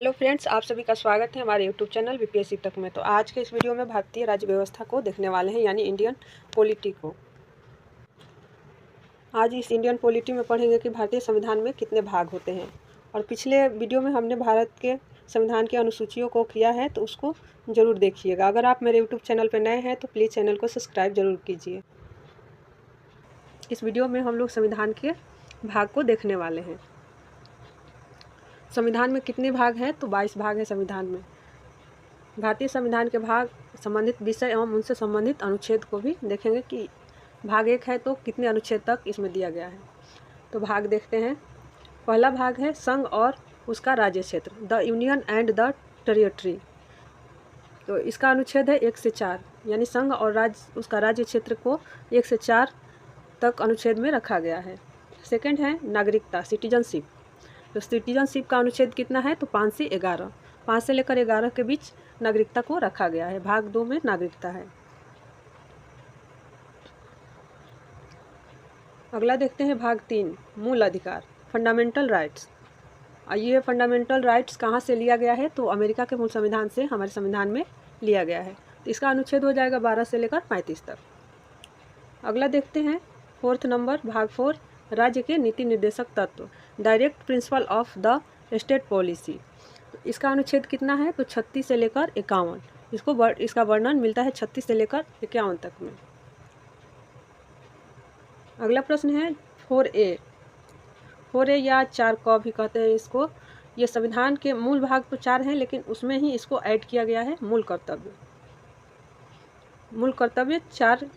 Hello friends, आप सभी का स्वागत है हमारे यूट्यूब चैनल बीपीएससी तक में। तो आज के इस वीडियो में भारतीय राज्य व्यवस्था को देखने वाले हैं, यानी इंडियन पॉलिटी को। आज इस इंडियन पॉलिटी में पढ़ेंगे कि भारतीय संविधान में कितने भाग होते हैं। और पिछले वीडियो में हमने भारत के संविधान की अनुसूचियों को किया है, तो उसको ज़रूर देखिएगा। अगर आप मेरे यूट्यूब चैनल पर नए हैं तो प्लीज़ चैनल को सब्सक्राइब ज़रूर कीजिए। इस वीडियो में हम लोग संविधान के भाग को देखने वाले हैं। संविधान में कितने भाग हैं? तो 22 भाग है संविधान में। भारतीय संविधान के भाग, संबंधित विषय एवं उनसे संबंधित अनुच्छेद को भी देखेंगे कि भाग 1 है तो कितने अनुच्छेद तक इसमें दिया गया है। तो भाग देखते हैं। पहला भाग है संघ और उसका राज्य क्षेत्र, the union and the territory. तो इसका अनुच्छेद है 1 से 4, यानी संघ और उसका राज्य क्षेत्र को 1 से 4 तक अनुच्छेद में रखा गया है। सेकंड है नागरिकता, सिटीजनशिप। तो सिटीजनशिप का अनुच्छेद कितना है? तो 5 से 11, 5 से लेकर 11 के बीच नागरिकता को रखा गया है। भाग 2 में नागरिकता है। अगला देखते हैं भाग 3, मूल अधिकार, फंडामेंटल राइट्स। ये फंडामेंटल राइट्स कहाँ से लिया गया है? तो अमेरिका के मूल संविधान से हमारे संविधान में लिया गया है। तो इसका अनुच्छेद हो जाएगा 12 से लेकर 35 तक। अगला देखते हैं 4th नंबर, भाग 4, राज्य के नीति निर्देशक तत्व, direct principle of the state policy. इसका अनुच्छेद कितना है? तो 36 से लेकर 51। इसका वर्णन मिलता है 36 से लेकर 51 तक में। अगला प्रश्न है 4A। 4A या 4 क भी कहते हैं इसको। ये संविधान के मूल भाग तो 4 हैं, लेकिन उसमें ही इसको ऐड किया गया है मूल कर्तव्य। मूल कर्तव्य 4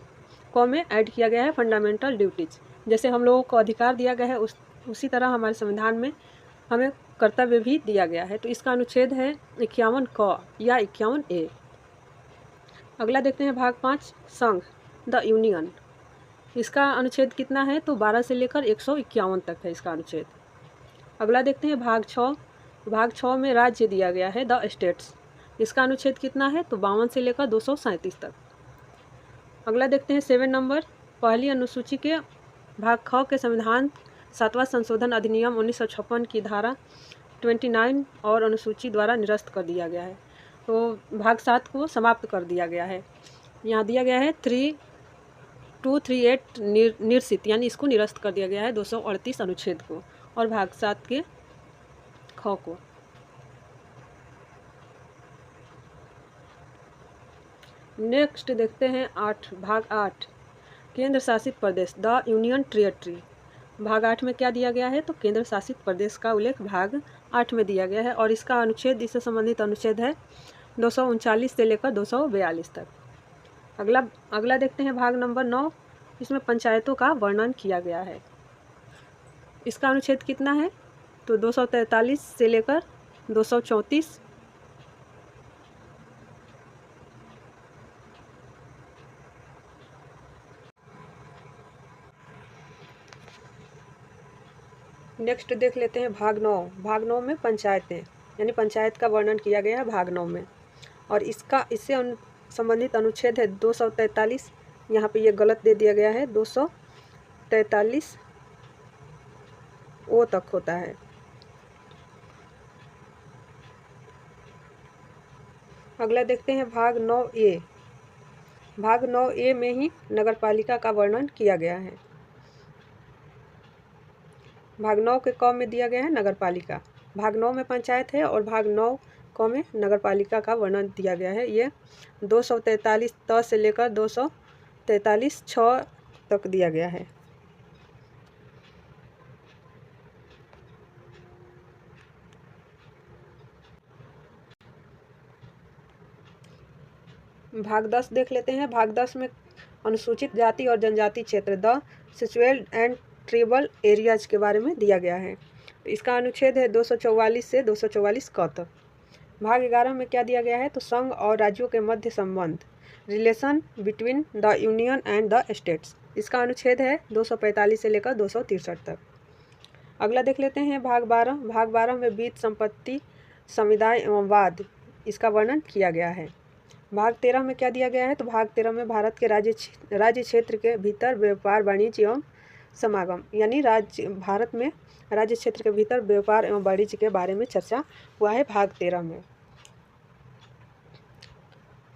क में ऐड किया गया है फंडामेंटल ड्यूटीज। जैसे हम लोगों को अधिकार दिया गया है उसी तरह हमारे संविधान में हमें कर्तव्य भी दिया गया है। तो इसका अनुच्छेद है 51 क या 51A। अगला देखते हैं भाग 5, संघ, द यूनियन। इसका अनुच्छेद कितना है? तो 12 से लेकर 151 तक है इसका अनुच्छेद। अगला देखते हैं भाग 6। भाग 6 में राज्य दिया गया है, द स्टेट्स। इसका अनुच्छेद कितना है? तो 52 से लेकर 237 तक। अगला देखते हैं 7 नंबर, पहली अनुसूची के भाग ख के संविधान 7वां संशोधन अधिनियम 1956 की धारा 29 और अनुसूची द्वारा निरस्त कर दिया गया है। तो भाग 7 को समाप्त कर दिया गया है। यहाँ दिया गया है 3238 निरसित, यानी इसको निरस्त कर दिया गया है 238 अनुच्छेद को और भाग 7 के ख को। नेक्स्ट देखते हैं भाग 8, केंद्र शासित प्रदेश, द यूनियन टेरिटरी। भाग 8 में क्या दिया गया है? तो केंद्र शासित प्रदेश का उल्लेख भाग 8 में दिया गया है और इसका अनुच्छेद, इससे संबंधित अनुच्छेद है 239 से लेकर 242 तक। अगला देखते हैं भाग नंबर 9। इसमें पंचायतों का वर्णन किया गया है। इसका अनुच्छेद कितना है? तो 243 से लेकर 234। नेक्स्ट देख लेते हैं भाग 9। भाग 9 में पंचायतें, यानी पंचायत का वर्णन किया गया है भाग 9 में और इससे संबंधित अनुच्छेद है 243। यहाँ पे ये गलत दे दिया गया है, 243 ओ तक होता है। अगला देखते हैं भाग 9A। भाग 9A में ही नगर पालिका का वर्णन किया गया है। भाग 9 के क में दिया गया है नगर पालिका। भाग 9 में पंचायत है और भाग 9 क में नगर पालिका का वर्णन दिया गया है। ये 243 त से लेकर 243 छ तक दिया गया है। भाग 10 देख लेते हैं। भाग 10 में अनुसूचित जाति और जनजाति क्षेत्र, द सिचुएल्ड एंड ट्राइबल एरियाज के बारे में दिया गया है। तो इसका अनुच्छेद है 244 से 244 क तक। भाग 11 में क्या दिया गया है? तो संघ और राज्यों के मध्य संबंध, relation between the union and the states. इसका अनुच्छेद है 245 से लेकर 263 तक। अगला देख लेते हैं भाग 12। भाग 12 में बीज, संपत्ति, समुदाय एवं वाद, इसका वर्णन किया गया है। भाग 13 में क्या दिया गया है? तो भाग 13 में भारत के राज्य क्षेत्र के भीतर व्यापार, वाणिज्य एवं समागम, यानी भारत में राज्य क्षेत्र के भीतर व्यापार एवं वाणिज्य के बारे में चर्चा हुआ है भाग 13 में।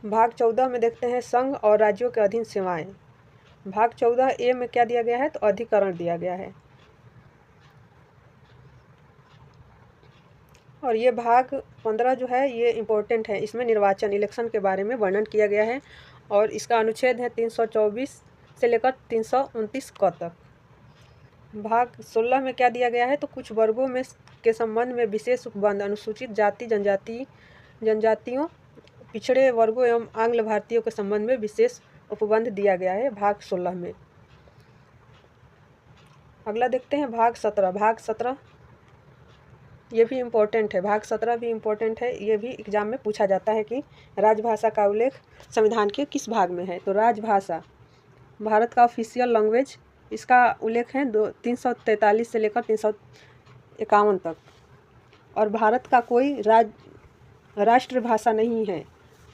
भाग 14 में देखते हैं संघ और राज्यों के अधीन सेवाएं। भाग 14A में क्या दिया गया है, तो अधिकरण दिया गया है। और ये भाग 15 जो है ये इम्पोर्टेंट है, इसमें निर्वाचन इलेक्शन के बारे में वर्णन किया गया है और इसका अनुच्छेद है 324 से लेकर 329 क तक। भाग 16 में क्या दिया गया है, तो कुछ वर्गों में के संबंध में विशेष उपबंध अनुसूचित जाति जनजातियों पिछड़े वर्गों एवं आंग्ल भारतीयों के संबंध में विशेष उपबंध दिया गया है भाग 16 में। अगला देखते हैं भाग 17। भाग 17 ये भी इम्पोर्टेंट है, भाग 17 भी इम्पोर्टेंट है। ये भी एग्जाम में पूछा जाता है कि राजभाषा का उल्लेख संविधान के किस भाग में है। तो राजभाषा भारत का ऑफिशियल लैंग्वेज, इसका उल्लेख है 343 से लेकर 351 तक। और भारत का कोई राष्ट्रभाषा नहीं है,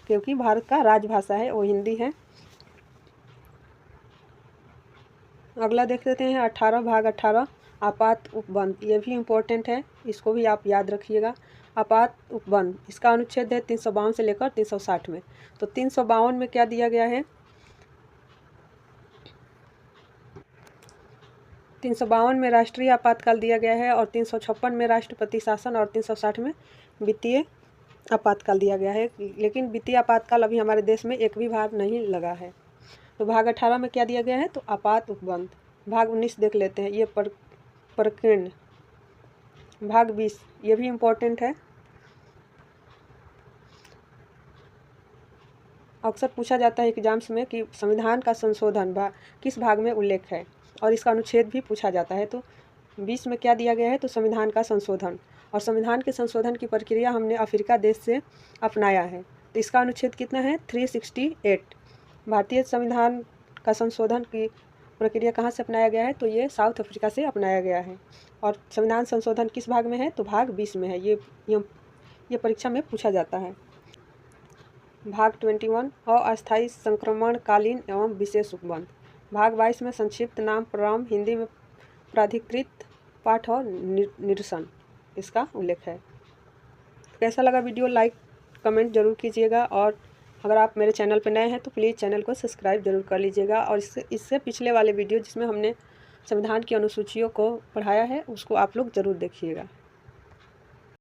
क्योंकि भारत का राजभाषा है वो हिंदी है। अगला देख लेते हैं 18। भाग 18 आपात उपबंध, ये भी इम्पोर्टेंट है, इसको भी आप याद रखिएगा। आपात उपबंध इसका अनुच्छेद है 352 से लेकर 360 में। तो 352 में क्या दिया गया है, 352 में राष्ट्रीय आपातकाल दिया गया है और 356 में राष्ट्रपति शासन और 360 में वित्तीय आपातकाल दिया गया है। लेकिन वित्तीय आपातकाल अभी हमारे देश में एक भी बार नहीं लगा है। तो भाग 18 में क्या दिया गया है, तो आपात उपबंध। भाग 19 देख लेते हैं, ये प्रकीर्ण। भाग 20 ये भी इम्पोर्टेंट है, अक्सर पूछा जाता है एग्जाम्स में कि संविधान का संशोधन किस भाग में उल्लेख है और इसका अनुच्छेद भी पूछा जाता है। तो 20 में क्या दिया गया है, तो संविधान का संशोधन। और संविधान के संशोधन की प्रक्रिया हमने अफ्रीका देश से अपनाया है। तो इसका अनुच्छेद कितना है, 368। भारतीय संविधान का संशोधन की प्रक्रिया कहाँ से अपनाया गया है, तो ये साउथ अफ्रीका से अपनाया गया है। और संविधान संशोधन किस भाग में है, तो भाग 20 में है। ये परीक्षा में पूछा जाता है। भाग 21 अस्थायी संक्रमणकालीन एवं विशेष उपबंध। भाग 22 में संक्षिप्त नाम प्रारंभ, हिंदी में प्राधिकृत पाठ और निरसन, इसका उल्लेख है। कैसा लगा वीडियो, लाइक कमेंट जरूर कीजिएगा। और अगर आप मेरे चैनल पर नए हैं तो प्लीज़ चैनल को सब्सक्राइब जरूर कर लीजिएगा। और इससे पिछले वाले वीडियो जिसमें हमने संविधान की अनुसूचियों को पढ़ाया है उसको आप लोग ज़रूर देखिएगा।